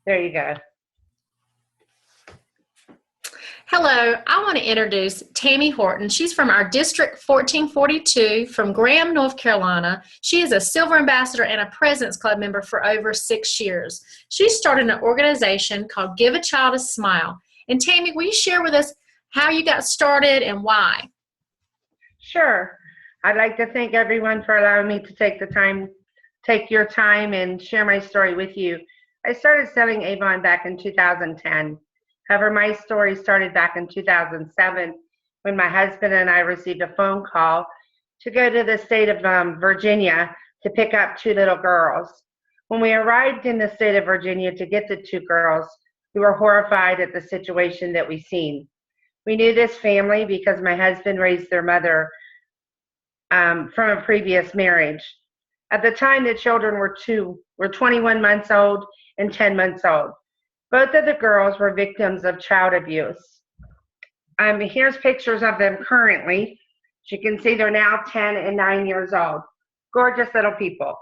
There you go. Hello, I want to introduce Tammy Horton. She's from our District 1442 from Graham, North Carolina. She is a Silver Ambassador and a President's Club member for over 6 years. She started an organization called Give a Child a Smile. And Tammy, will you share with us how you got started and why? Sure. I'd like to thank everyone for allowing me to take your time and share my story with you. I started selling Avon back in 2010. However, my story started back in 2007 when my husband and I received a phone call to go to the state of Virginia to pick up 2 little girls. When we arrived in the state of Virginia to get the 2 girls, we were horrified at the situation that we seen. We knew this family because my husband raised their mother from a previous marriage. At the time, the children were 21 months old and 10 months old. Both of the girls were victims of child abuse. Here's pictures of them currently. As you can see, they're now 10 and 9 years old. Gorgeous little people.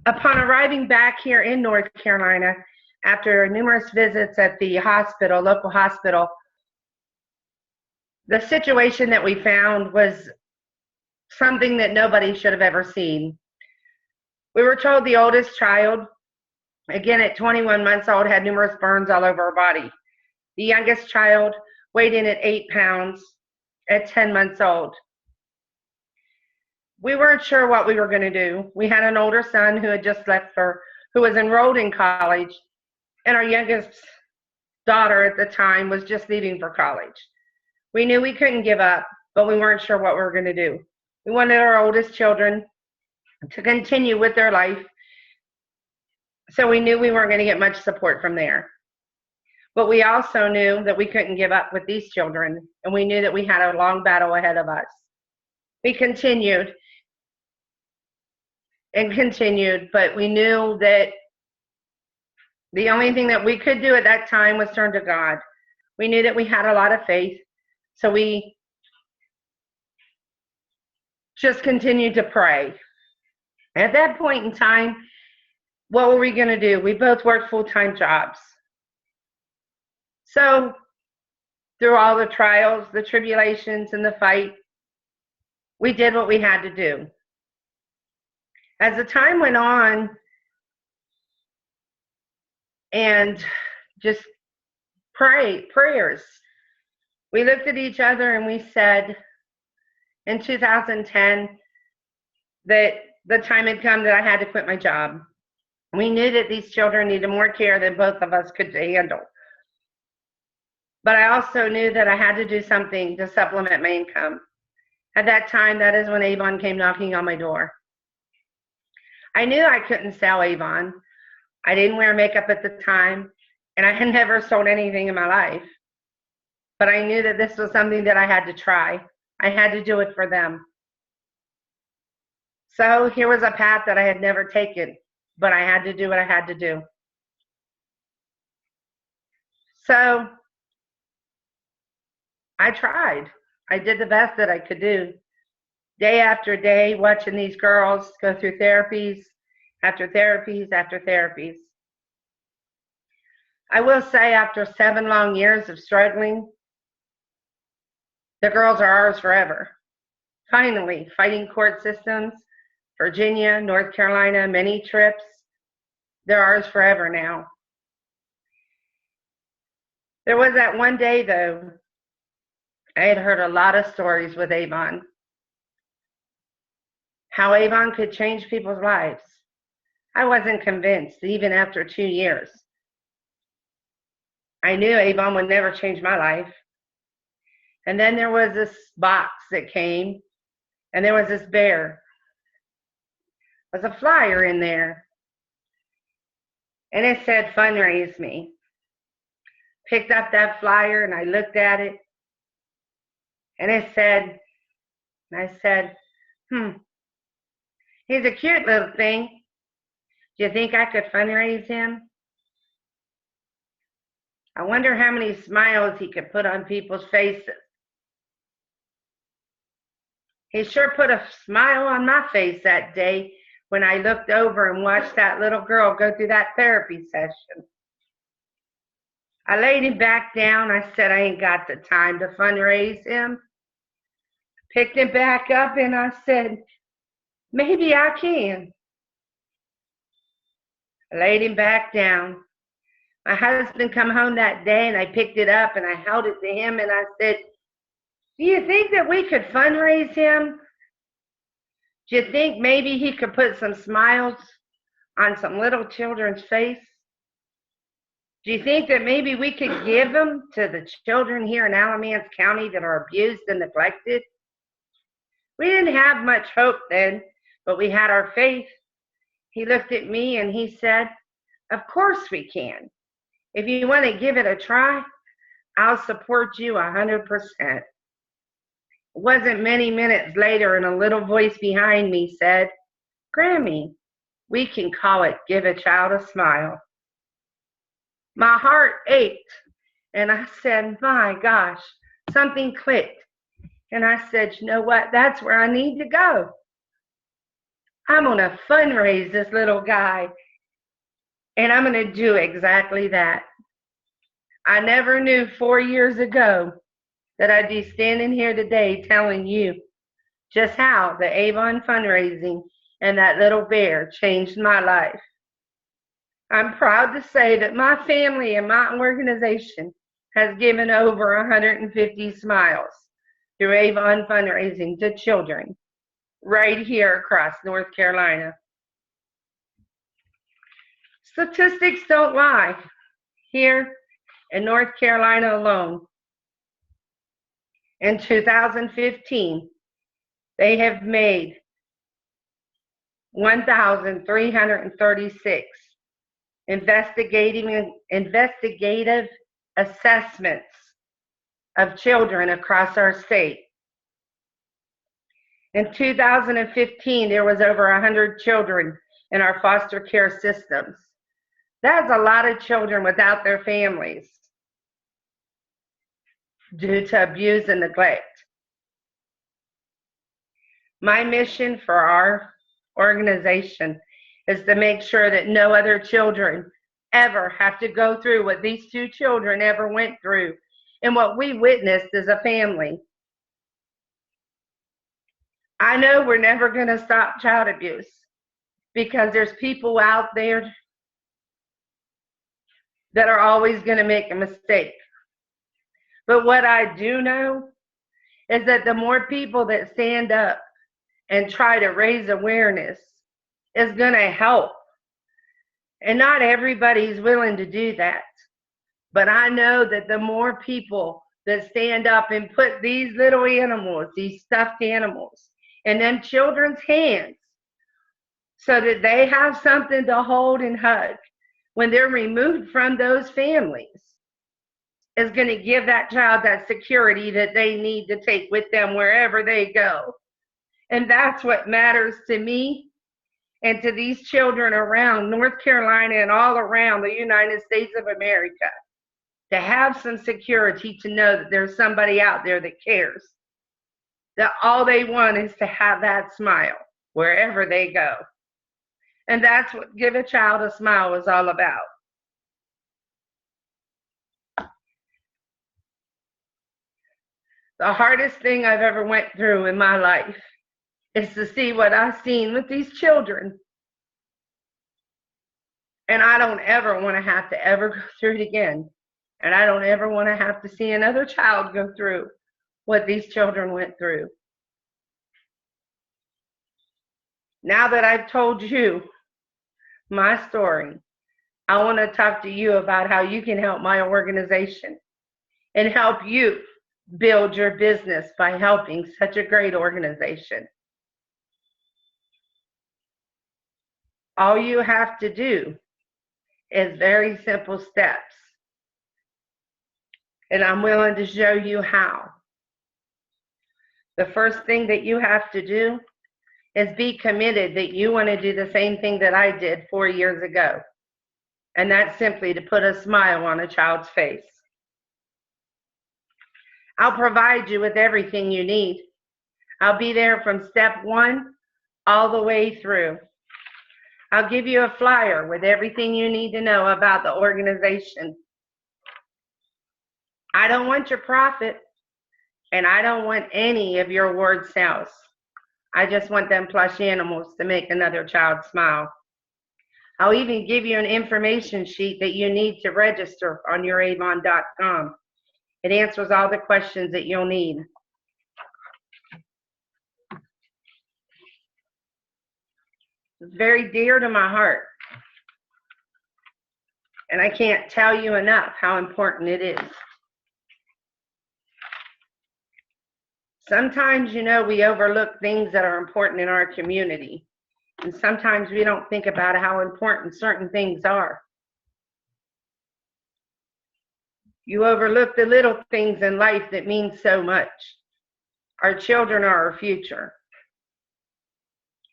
Upon arriving back here in North Carolina, after numerous visits at the hospital, local hospital, the situation that we found was something that nobody should have ever seen. We were told the oldest child, again at 21 months old, had numerous burns all over her body. The youngest child weighed in at 8 pounds at 10 months old. We weren't sure what we were going to do. We had an older son who had just left who was enrolled in college, and our youngest daughter at the time was just leaving for college. We knew we couldn't give up, but we weren't sure what we were going to do. We wanted our oldest children to continue with their life, so we knew we weren't going to get much support from there. But we also knew that we couldn't give up with these children, and we knew that we had a long battle ahead of us. We continued and continued, but we knew that the only thing that we could do at that time was turn to God. We knew that we had a lot of faith, so we just continued to pray. At that point in time, what were we going to do? We both worked full-time jobs. So through all the trials, the tribulations, and the fight, we did what we had to do. As the time went on, and just prayers, we looked at each other and we said in 2010 that the time had come that I had to quit my job. We knew that these children needed more care than both of us could handle. But I also knew that I had to do something to supplement my income. At that time, that is when Avon came knocking on my door. I knew I couldn't sell Avon. I didn't wear makeup at the time, and I had never sold anything in my life. But I knew that this was something that I had to try. I had to do it for them. So here was a path that I had never taken, but I had to do what I had to do. So I tried. I did the best that I could do. Day after day, watching these girls go through therapies after therapies after therapies. I will say, after 7 long years of struggling, the girls are ours forever. Finally, fighting court systems, Virginia, North Carolina, many trips, they're ours forever now. There was that one day, though, I had heard a lot of stories with Avon. How Avon could change people's lives. I wasn't convinced, even after 2 years. I knew Avon would never change my life. And then there was this box that came, and there was this bear. There was a flyer in there. And it said, fundraise me. Picked up that flyer, and I looked at it. And it said, and I said, he's a cute little thing. Do you think I could fundraise him? I wonder how many smiles he could put on people's faces. He sure put a smile on my face that day when I looked over and watched that little girl go through that therapy session. I laid him back down. I said, I ain't got the time to fundraise him. Picked him back up and I said, maybe I can. I laid him back down. My husband come home that day and I picked it up and I held it to him and I said, do you think that we could fundraise him? Do you think maybe he could put some smiles on some little children's face? Do you think that maybe we could give them to the children here in Alamance County that are abused and neglected? We didn't have much hope then, but we had our faith. He looked at me and he said, of course we can. If you want to give it a try, I'll support you 100%. It wasn't many minutes later and a little voice behind me said, Grammy, we can call it Give a Child a Smile. My heart ached and I said, my gosh, something clicked. And I said, you know what? That's where I need to go. I'm going to fundraise this little guy. And I'm going to do exactly that. I never knew 4 years ago that I'd be standing here today telling you just how the Avon fundraising and that little bear changed my life. I'm proud to say that my family and my organization has given over 150 smiles through Avon fundraising to children right here across North Carolina. Statistics don't lie. Here in North Carolina alone, in 2015, they have made 1,336 investigative assessments of children across our state. In 2015, there was over 100 children in our foster care systems. That's a lot of children without their families due to abuse and neglect. My mission for our organization is to make sure that no other children ever have to go through what these two children ever went through and what we witnessed as a family. I know we're never going to stop child abuse because there's people out there that are always going to make a mistake. But what I do know is that the more people that stand up and try to raise awareness is going to help. And not everybody's willing to do that. But I know that the more people that stand up and put these little animals, these stuffed animals, in them children's hands so that they have something to hold and hug when they're removed from those families, is going to give that child that security that they need to take with them wherever they go. And that's what matters to me and to these children around North Carolina and all around the United States of America, to have some security, to know that there's somebody out there that cares, that all they want is to have that smile wherever they go. And that's what Give a Child a Smile is all about. The hardest thing I've ever went through in my life is to see what I've seen with these children. And I don't ever want to have to ever go through it again. And I don't ever want to have to see another child go through what these children went through. Now that I've told you my story, I want to talk to you about how you can help my organization and help you build your business by helping such a great organization. All you have to do is very simple steps. And I'm willing to show you how. The first thing that you have to do is be committed that you want to do the same thing that I did 4 years ago. And that's simply to put a smile on a child's face. I'll provide you with everything you need. I'll be there from step one all the way through. I'll give you a flyer with everything you need to know about the organization. I don't want your profit, and I don't want any of your word sales. I just want them plush animals to make another child smile. I'll even give you an information sheet that you need to register on youravon.com. It answers all the questions that you'll need. It's very dear to my heart. And I can't tell you enough how important it is. Sometimes, we overlook things that are important in our community. And sometimes we don't think about how important certain things are. You overlook the little things in life that mean so much. Our children are our future.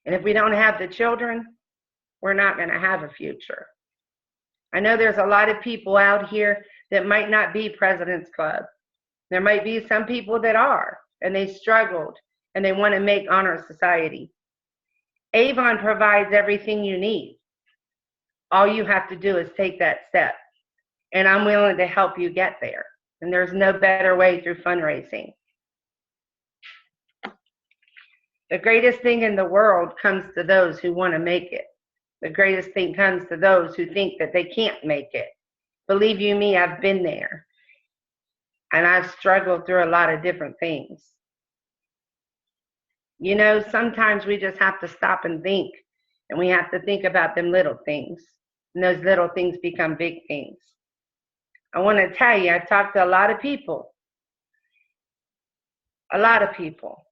And if we don't have the children, we're not going to have a future. I know there's a lot of people out here that might not be President's Club. There might be some people that are, and they struggled, and they want to make honor society. Avon provides everything you need. All you have to do is take that step. And I'm willing to help you get there. And there's no better way through fundraising. The greatest thing in the world comes to those who want to make it. The greatest thing comes to those who think that they can't make it. Believe you me, I've been there. And I've struggled through a lot of different things. Sometimes we just have to stop and think. And we have to think about them little things. And those little things become big things. I want to tell you, I've talked to a lot of people. A lot of people.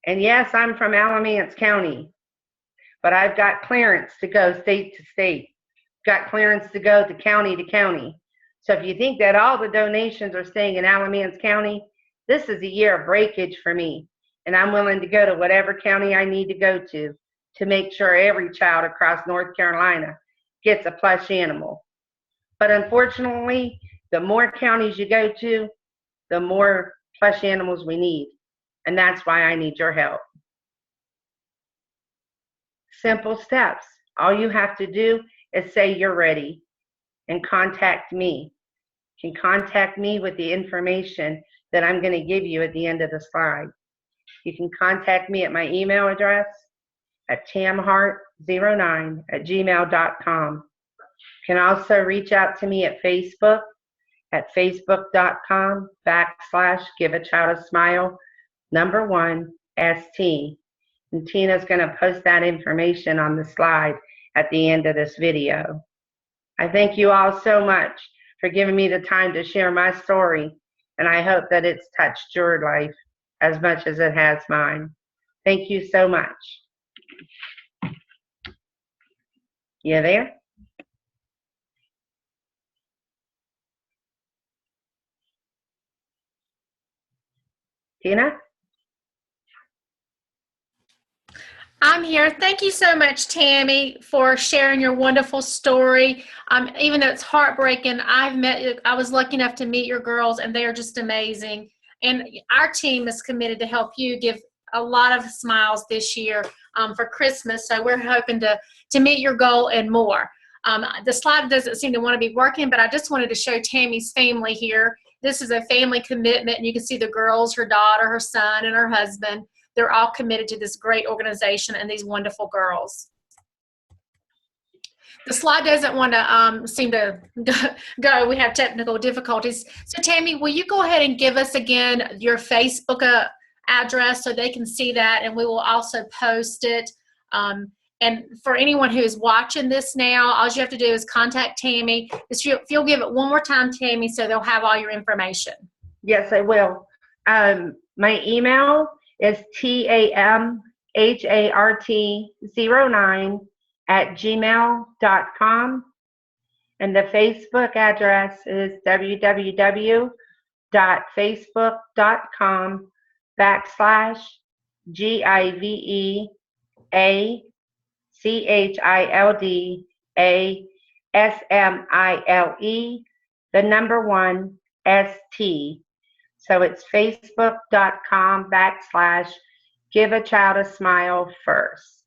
And yes, I'm from Alamance County. But I've got clearance to go state to state. Got clearance to go to county. So if you think that all the donations are staying in Alamance County, this is a year of breakage for me. And I'm willing to go to whatever county I need to go to make sure every child across North Carolina gets a plush animal. But unfortunately, the more counties you go to, the more plush animals we need. And that's why I need your help. Simple steps. All you have to do is say you're ready and contact me. You can contact me with the information that I'm going to give you at the end of the slide. You can contact me at my email address at tamhart09@gmail.com. You can also reach out to me at Facebook at facebook.com/giveachildasmile1ST. And Tina's going to post that information on the slide at the end of this video. I thank you all so much for giving me the time to share my story, and I hope that it's touched your life as much as it has mine. Thank you so much. You there? Tina? I'm here. Thank you so much, Tammy, for sharing your wonderful story. Even though it's heartbreaking, I was lucky enough to meet your girls, and they are just amazing. And our team is committed to help you give a lot of smiles this year for Christmas. So we're hoping to meet your goal and more. The slide doesn't seem to want to be working, but I just wanted to show Tammy's family here. This is a family commitment, and you can see the girls, her daughter, her son, and her husband. They're all committed to this great organization and these wonderful girls. The slide doesn't want to seem to go. We have technical difficulties. So Tammy, will you go ahead and give us again your Facebook address so they can see that, and we will also post it. And for anyone who is watching this now, all you have to do is contact Tammy. If you'll give it one more time, Tammy, so they'll have all your information. Yes, I will. My email is tamhart09@gmail.com. And the Facebook address is www.facebook.com/GIVEASMILE1ST. So it's facebook.com/Give a Child a Smile First.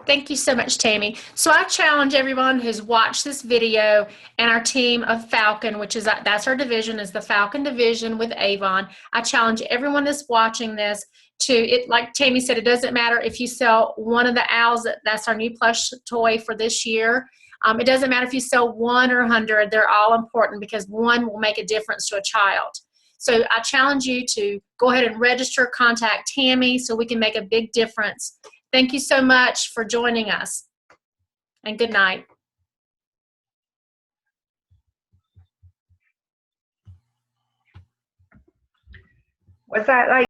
Thank you so much, Tammy. So I challenge everyone who's watched this video and our team of Falcon, which is that's our division, is the Falcon division with Avon. I challenge everyone that's watching this to it. Like Tammy said, it doesn't matter if you sell one of the owls. That's our new plush toy for this year. It doesn't matter if you sell one or 100. They're all important because one will make a difference to a child. So I challenge you to go ahead and register, contact Tammy so we can make a big difference. Thank you so much for joining us, and good night. Was that like